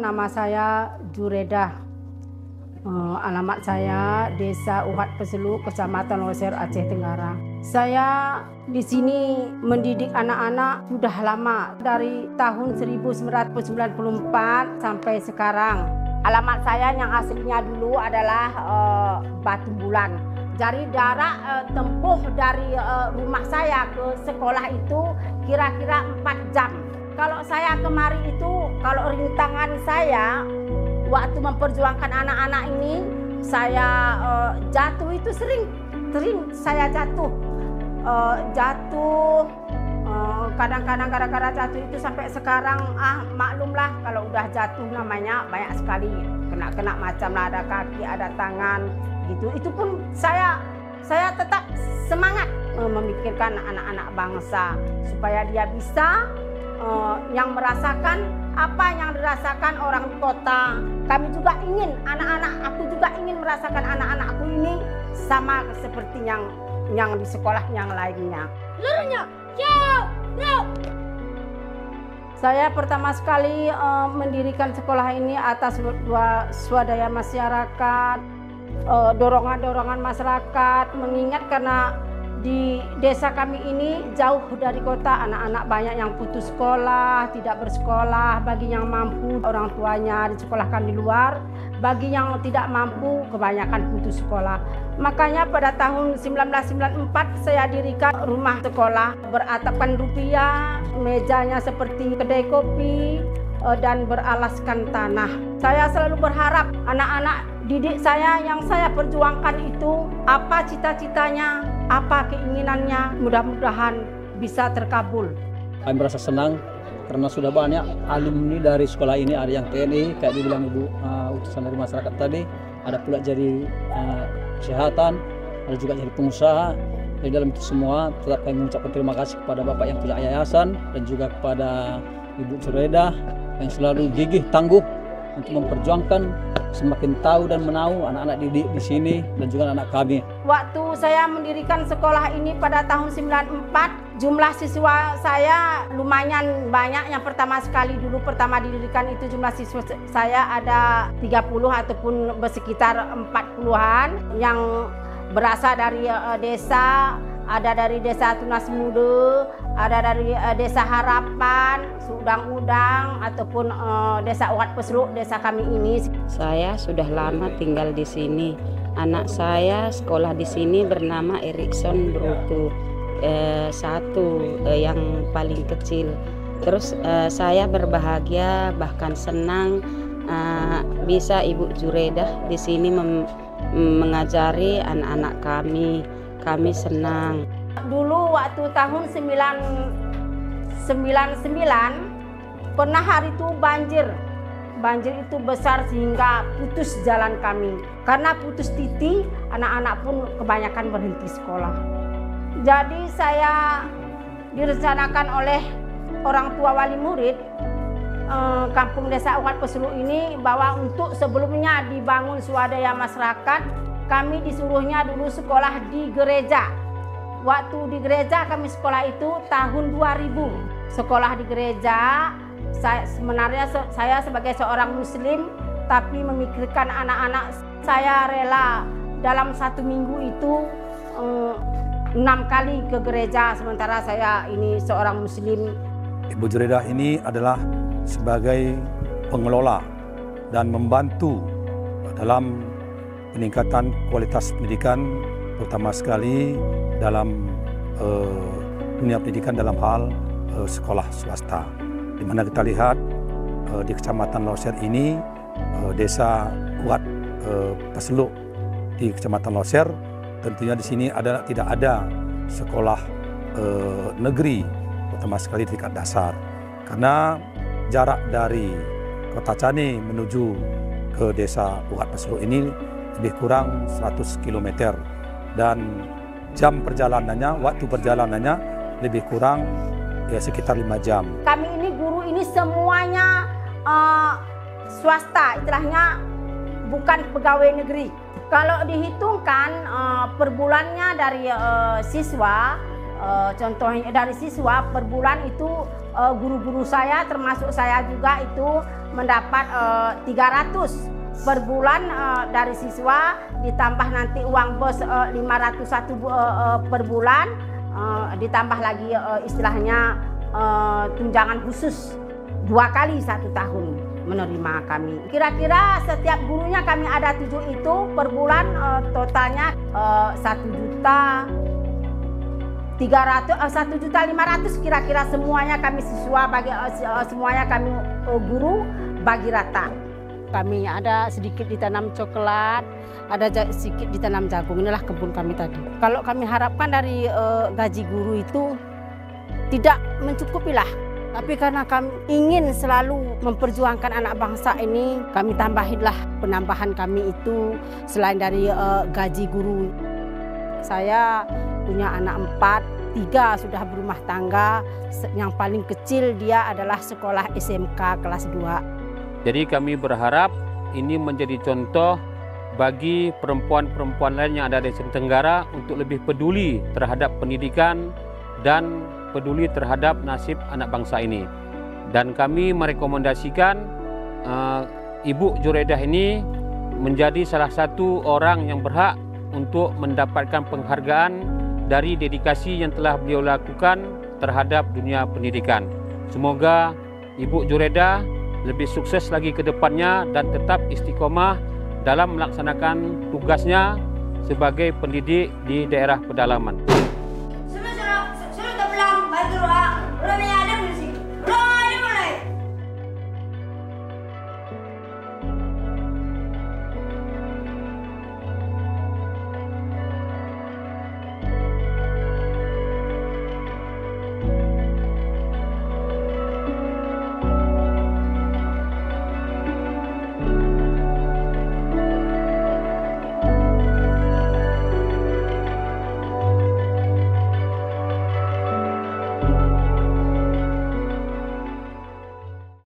nama saya Juredah. Alamat saya Desa Uhat Peselu, Kecamatan Loser, Aceh Tenggara. Saya di sini mendidik anak-anak sudah lama, dari tahun 1994 sampai sekarang. Alamat saya yang aslinya dulu adalah Batu Bulan. Jadi jarak tempuh dari rumah saya ke sekolah itu kira-kira 4 jam. Kalau saya kemari itu, kalau rintangan saya waktu memperjuangkan anak-anak ini, saya jatuh itu sering saya jatuh. Kadang-kadang gara-gara jatuh itu sampai sekarang maklumlah kalau udah jatuh namanya banyak sekali kena macam lah, ada kaki, ada tangan gitu. Itu pun saya tetap semangat memikirkan anak-anak bangsa supaya dia bisa yang merasakan apa yang dirasakan orang di kota. Kami juga ingin aku juga ingin merasakan anak-anakku ini sama seperti yang di sekolah yang lainnya. Seluruhnya, saya pertama sekali mendirikan sekolah ini atas swadaya masyarakat, dorongan masyarakat, mengingat karena di desa kami ini jauh dari kota, anak-anak banyak yang putus sekolah, tidak bersekolah. Bagi yang mampu orang tuanya disekolahkan di luar, bagi yang tidak mampu kebanyakan putus sekolah. Makanya pada tahun 1994 saya dirikan rumah sekolah beratapkan rupiah, mejanya seperti kedai kopi dan beralaskan tanah. Saya selalu berharap anak-anak didik saya yang saya perjuangkan itu apa cita-citanya, apa keinginannya, mudah-mudahan bisa terkabul. Kami merasa senang karena sudah banyak alumni dari sekolah ini, ada yang TNI kayak dibilang Ibu utusan dari masyarakat tadi, ada pula jadi kesehatan, ada juga jadi pengusaha. Di dalam itu semua tetap kami mengucapkan terima kasih kepada Bapak yang punya yayasan dan juga kepada Ibu Juredah yang selalu gigih tangguh untuk memperjuangkan semakin tahu dan menahu anak-anak didik di sini dan juga anak kami. Waktu saya mendirikan sekolah ini pada tahun 94, jumlah siswa saya lumayan banyak. Yang pertama didirikan itu jumlah siswa saya ada 30 ataupun bersekitar 40-an yang berasal dari desa. Ada dari desa Tunas Muda, ada dari desa Harapan, Sudang-Udang, ataupun desa Uhat Peselu, desa kami ini. Saya sudah lama tinggal di sini. Anak saya sekolah di sini bernama Erikson Brutu, yang paling kecil. Terus saya berbahagia bahkan senang bisa Ibu Juredah di sini mengajari anak-anak kami. Kami senang. Dulu waktu tahun 99 pernah hari itu banjir. Banjir itu besar sehingga putus jalan kami. Karena putus titik, anak-anak pun kebanyakan berhenti sekolah. Jadi saya direncanakan oleh orang tua wali murid Kampung Desa Uhat Peselu ini bahwa untuk sebelumnya dibangun swadaya masyarakat, kami disuruhnya dulu sekolah di gereja. Waktu di gereja kami sekolah itu tahun 2000. Sekolah di gereja, sebenarnya saya sebagai seorang muslim, tapi memikirkan anak-anak, saya rela dalam 1 minggu itu 6 kali ke gereja, sementara saya ini seorang muslim. Ibu Juredah ini adalah sebagai pengelola dan membantu dalam peningkatan kualitas pendidikan, terutama sekali dalam dunia pendidikan dalam hal sekolah swasta. Di mana kita lihat di Kecamatan Loser ini, Desa Uhat Peselu di Kecamatan Loser, tentunya di sini tidak ada sekolah negeri, terutama sekali tingkat dasar. Karena jarak dari Kota Cani menuju ke Desa Uhat Peselu ini lebih kurang 100 km dan waktu perjalanannya lebih kurang sekitar 5 jam. Kami ini guru ini semuanya swasta, istilahnya bukan pegawai negeri. Kalau dihitungkan per bulannya dari siswa Contohnya dari siswa per bulan itu guru-guru saya termasuk saya juga itu mendapat 300 per bulan dari siswa, ditambah nanti uang bos 501 per bulan, ditambah lagi istilahnya tunjangan khusus 2 kali 1 tahun menerima kami. Kira-kira setiap gurunya kami ada 7 itu per bulan totalnya 1.500.000 kira-kira semuanya kami siswa bagi semuanya kami guru bagi rata. Kami ada sedikit ditanam coklat, ada sedikit ditanam jagung. Inilah kebun kami tadi. Kalau kami harapkan dari gaji guru itu tidak mencukupi lah. Tapi karena kami ingin selalu memperjuangkan anak bangsa ini, kami tambahinlah penambahan kami itu selain dari gaji guru. Saya punya anak 4, 3 sudah berumah tangga. Yang paling kecil dia adalah sekolah SMK kelas 2. Jadi kami berharap ini menjadi contoh bagi perempuan-perempuan lain yang ada di Asia Tenggara untuk lebih peduli terhadap pendidikan dan peduli terhadap nasib anak bangsa ini. Dan kami merekomendasikan Ibu Juredah ini menjadi salah satu orang yang berhak untuk mendapatkan penghargaan dari dedikasi yang telah beliau lakukan terhadap dunia pendidikan. Semoga Ibu Juredah lebih sukses lagi ke depannya dan tetap istiqomah dalam melaksanakan tugasnya sebagai pendidik di daerah pedalaman.